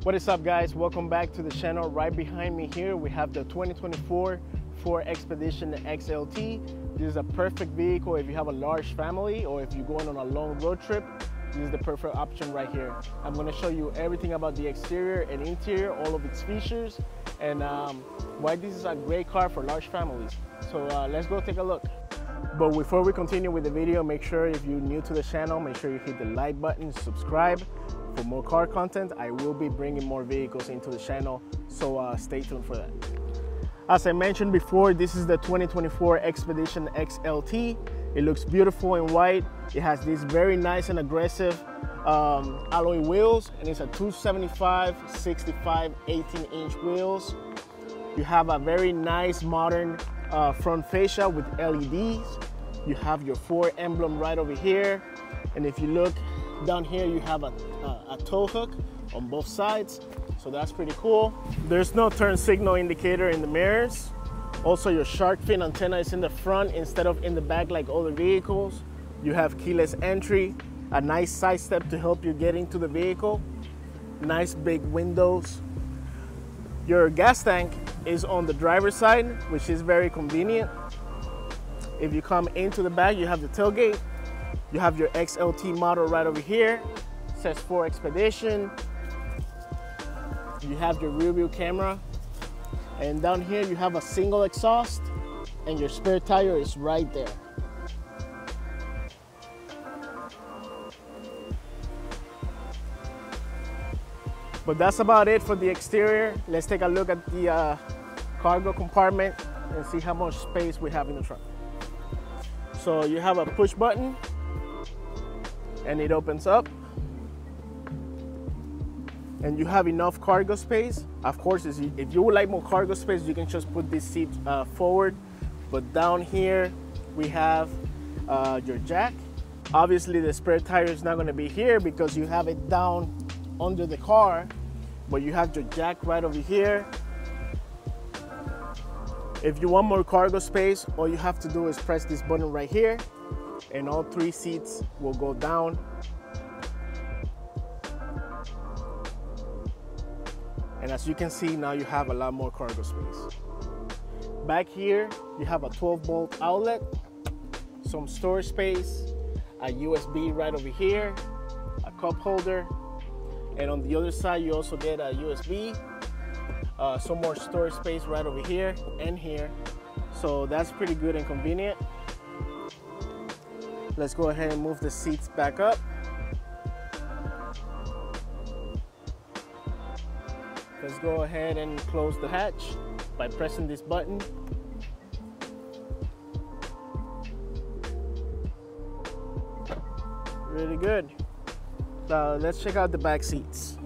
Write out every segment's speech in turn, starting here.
What is up, guys? Welcome back to the channel. Right behind me here we have the 2024 Ford Expedition XLT. This is a perfect vehicle if you have a large family or if you're going on a long road trip. This is the perfect option right here. I'm going to show you everything about the exterior and interior, all of its features, and why this is a great car for large families. So let's go take a look. But before we continue with the video, make sure if you're new to the channel, make sure you hit the like button, subscribe. For more car content, I will be bringing more vehicles into the channel, so stay tuned for that. As I mentioned before, this is the 2024 Expedition XLT. It looks beautiful in white. It has these very nice and aggressive alloy wheels, and it's a 275, 65, 18-inch wheels. You have a very nice modern front fascia with LEDs. You have your Ford emblem right over here, and if you look down here, you have a tow hook on both sides, so that's pretty cool. There's no turn signal indicator in the mirrors. Also, your shark fin antenna is in the front instead of in the back like other vehicles. You have keyless entry, a nice side step to help you get into the vehicle, nice big windows. Your gas tank is on the driver's side, which is very convenient. If you come into the back, you have the tailgate. You have your XLT model right over here. It says Ford Expedition. You have your rear view camera. And down here you have a single exhaust, and your spare tire is right there. But that's about it for the exterior. Let's take a look at the cargo compartment and see how much space we have in the trunk. So you have a push button, and it opens up, and you have enough cargo space. Of course, if you would like more cargo space, you can just put this seat forward. But down here we have your jack. Obviously the spare tire is not going to be here because you have it down under the car, but you have your jack right over here. If you want more cargo space, all you have to do is press this button right here, and all three seats will go down. And as you can see, now you have a lot more cargo space. Back here, you have a 12-volt outlet, some storage space, a USB right over here, a cup holder, and on the other side, you also get a USB, some more storage space right over here and here. So that's pretty good and convenient. Let's go ahead and move the seats back up. Let's go ahead and close the hatch by pressing this button. Really good. Let's check out the back seats.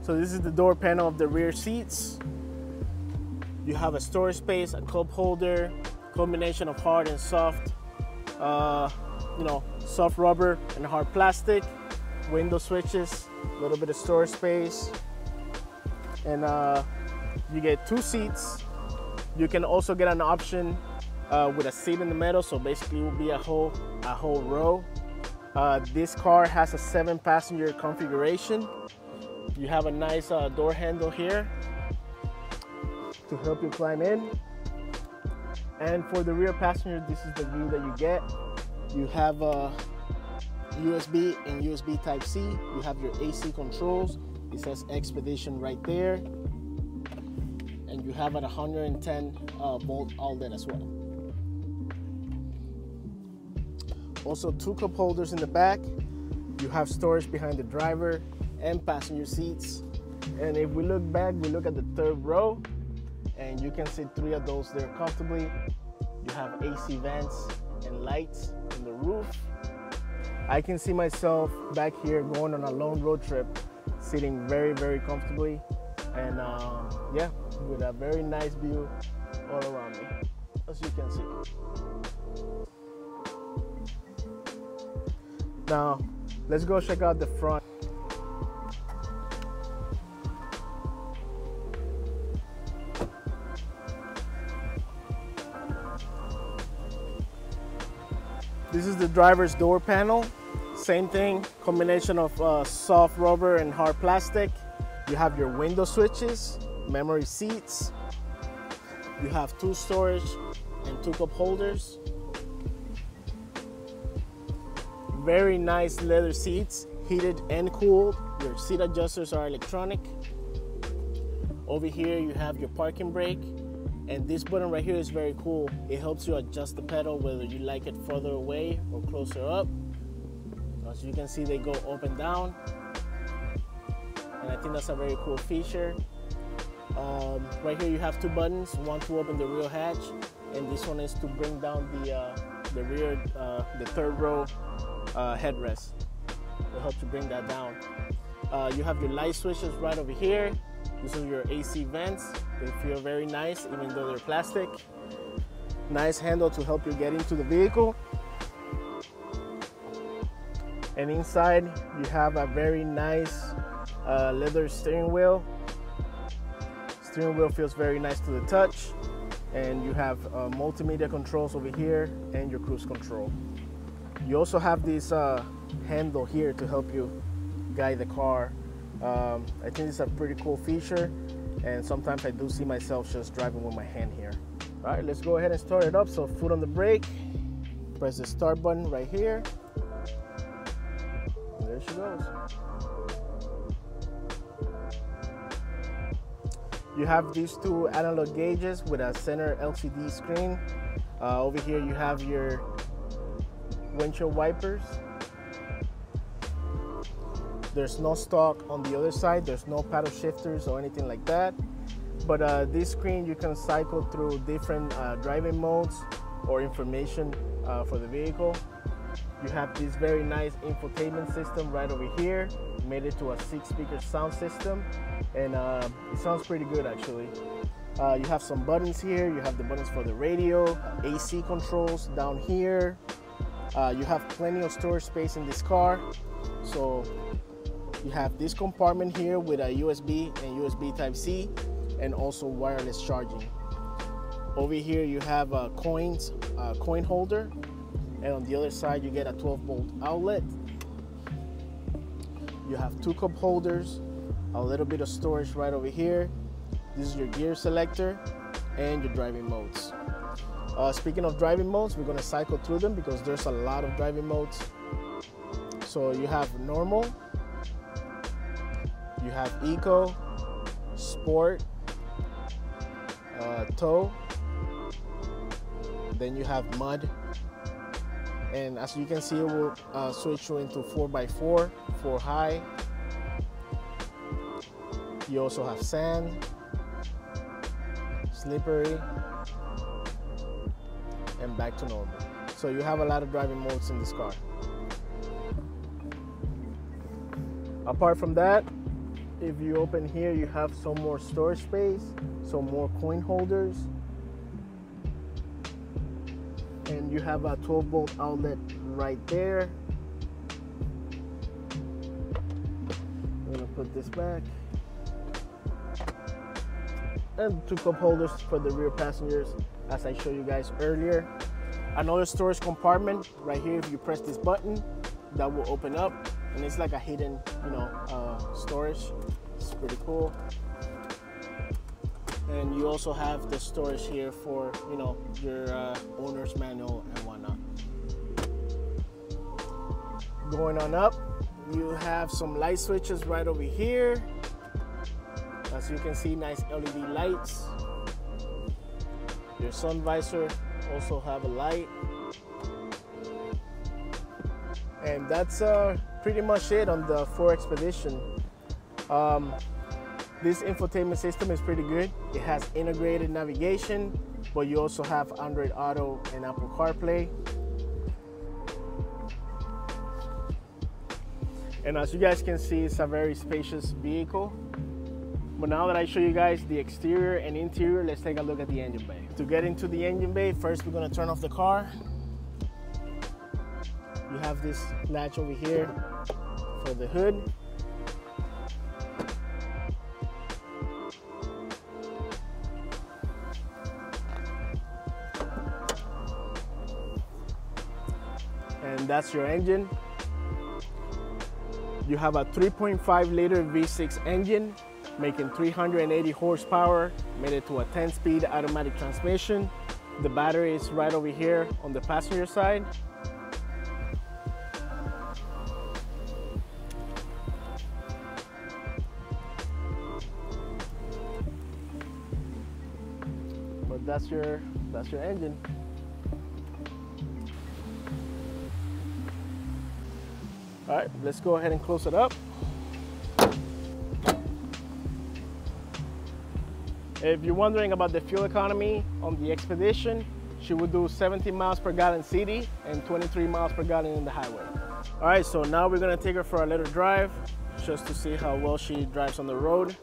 So this is the door panel of the rear seats. You have a storage space, a cup holder, combination of hard and soft, soft rubber and hard plastic, window switches, a little bit of storage space, and you get two seats. You can also get an option with a seat in the middle, so basically it will be a whole row. This car has a 7-passenger configuration. You have a nice door handle here to help you climb in. And for the rear passenger, this is the view that you get. You have USB and USB Type-C. You have your AC controls. It says Expedition right there. And you have a 110 volt outlet as well. Also, two cup holders in the back. You have storage behind the driver and passenger seats. And if we look back, we look at the third row, and you can see 3 adults there comfortably. You have AC vents and lights in the roof. I can see myself back here going on a long road trip, sitting very, very comfortably, and yeah, with a very nice view all around me, as you can see. Now, let's go check out the front. This is the driver's door panel. Same thing, combination of soft rubber and hard plastic. You have your window switches, memory seats. You have 2 storage and 2 cup holders. Very nice leather seats, heated and cooled. Your seat adjusters are electronic. Over here you have your parking brake, and this button right here is very cool. It helps you adjust the pedal whether you like it further away or closer up. As you can see, they go up and down, and I think that's a very cool feature. Right here you have 2 buttons, one to open the rear hatch, and this one is to bring down the rear, the 3rd row headrest. It helps you bring that down. You have your light switches right over here. These are your AC vents. They feel very nice even though they're plastic. Nice handle to help you get into the vehicle. And inside you have a very nice leather steering wheel. Steering wheel feels very nice to the touch. And you have multimedia controls over here and your cruise control. You also have this handle here to help you guide the car. I think it's a pretty cool feature, and sometimes I do see myself just driving with my hand here. All right, let's go ahead and start it up. So foot on the brake, press the start button right here, and there she goes. You have these 2 analog gauges with a center LCD screen. Over here you have your windshield wipers. There's no stock on the other side. There's no paddle shifters or anything like that. But this screen, you can cycle through different driving modes or information for the vehicle. You have this very nice infotainment system right over here. Made it to a 6-speaker sound system, and it sounds pretty good actually. You have some buttons here. You have the buttons for the radio, AC controls down here. You have plenty of storage space in this car. So you have this compartment here with a USB and USB Type-C, and also wireless charging. Over here you have a coin holder, and on the other side you get a 12-volt outlet. You have 2 cup holders, a little bit of storage right over here. This is your gear selector and your driving modes. Speaking of driving modes, we're going to cycle through them because there's a lot of driving modes. So you have normal, you have eco, sport, tow, then you have mud, and as you can see it will switch you into 4x4 for high. You also have sand, slippery, and back to normal. So you have a lot of driving modes in this car. Apart from that, if you open here, you have some more storage space, some more coin holders, and you have a 12-volt outlet right there. I'm gonna put this back. And 2 cup holders for the rear passengers, as I showed you guys earlier. Another storage compartment right here. If you press this button, that will open up, and it's like a hidden, storage. It's pretty cool. And you also have the storage here for, your owner's manual and whatnot. Going on up, you have some light switches right over here. As you can see, nice LED lights. Your sun visor also have a light. And that's pretty much it on the Ford Expedition. This infotainment system is pretty good. It has integrated navigation, but you also have Android Auto and Apple CarPlay. And as you guys can see, it's a very spacious vehicle. But now that I show you guys the exterior and interior, let's take a look at the engine bay. To get into the engine bay, first we're gonna turn off the car. You have this latch over here for the hood. And that's your engine. You have a 3.5 liter V6 engine, making 380 horsepower, made it to a 10-speed automatic transmission. The battery is right over here on the passenger side. But that's your engine. All right, let's go ahead and close it up. If you're wondering about the fuel economy on the Expedition, she would do 17 miles per gallon city and 23 miles per gallon in the highway. All right, so now we're gonna take her for a little drive just to see how well she drives on the road.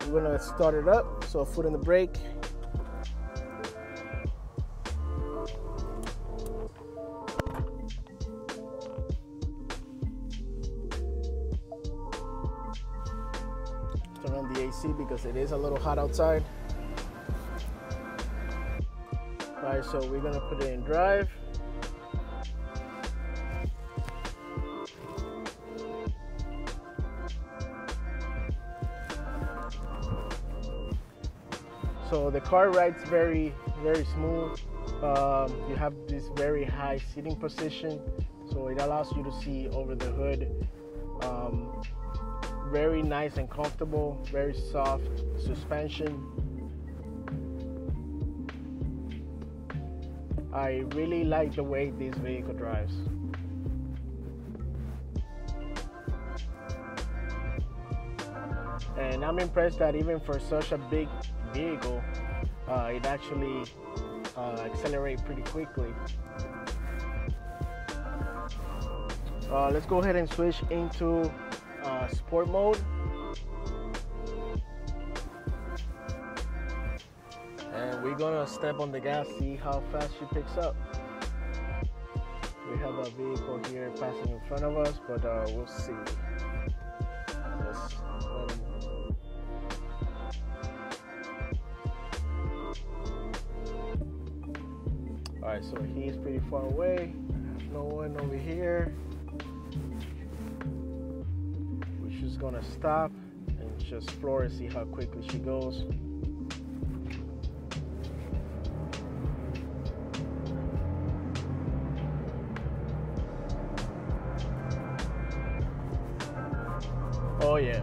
We're gonna start it up, so foot in the brake. Turn on the AC because it is a little hot outside. All right, so we're gonna put it in drive. So the car rides very smooth. You have this very high seating position, so it allows you to see over the hood. Very nice and comfortable, very soft suspension. I really like the way this vehicle drives. And I'm impressed that even for such a big vehicle, it actually accelerates pretty quickly. Let's go ahead and switch into sport mode. And we're gonna step on the gas, see how fast she picks up. We have a vehicle here passing in front of us, but we'll see. All right, so he's pretty far away. No one over here. We're just gonna stop and just floor and see how quickly she goes. Oh yeah.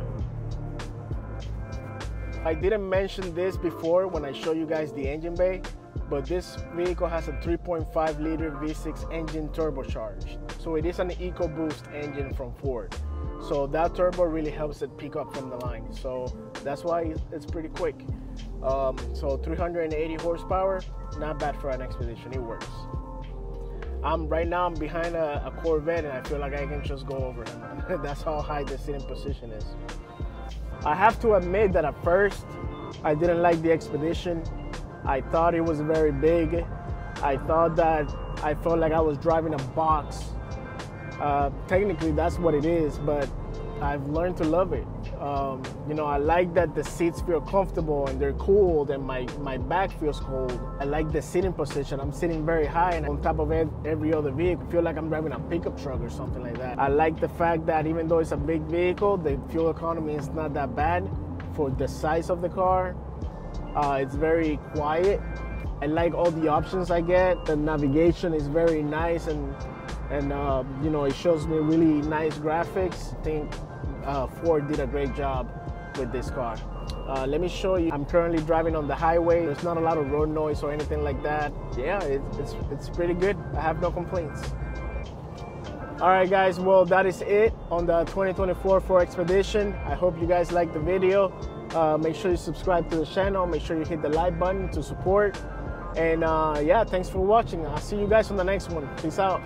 I didn't mention this before when I show you guys the engine bay, but this vehicle has a 3.5 liter V6 engine turbocharged. So it is an EcoBoost engine from Ford. So that turbo really helps it pick up from the line. So that's why it's pretty quick. So 380 horsepower, not bad for an Expedition, it works. Right now I'm behind a Corvette and I feel like I can just go over him. That's how high the sitting position is. I have to admit that at first I didn't like the Expedition. I thought it was very big. I thought that I felt like I was driving a box. Technically that's what it is, but I've learned to love it. You know, I like that the seats feel comfortable and they're cooled and my back feels cold. I like the sitting position. I'm sitting very high and on top of every other vehicle. I feel like I'm driving a pickup truck or something like that. I like the fact that even though it's a big vehicle, the fuel economy is not that bad for the size of the car. It's very quiet. I like all the options I get. The navigation is very nice and you know, it shows me really nice graphics. I think Ford did a great job with this car. Let me show you. I'm currently driving on the highway. There's not a lot of road noise or anything like that. Yeah, it's pretty good. I have no complaints. All right, guys. Well, that is it on the 2024 Ford Expedition. I hope you guys liked the video. Make sure you subscribe to the channel. Make sure you hit the like button to support. And yeah, thanks for watching. I'll see you guys on the next one. Peace out.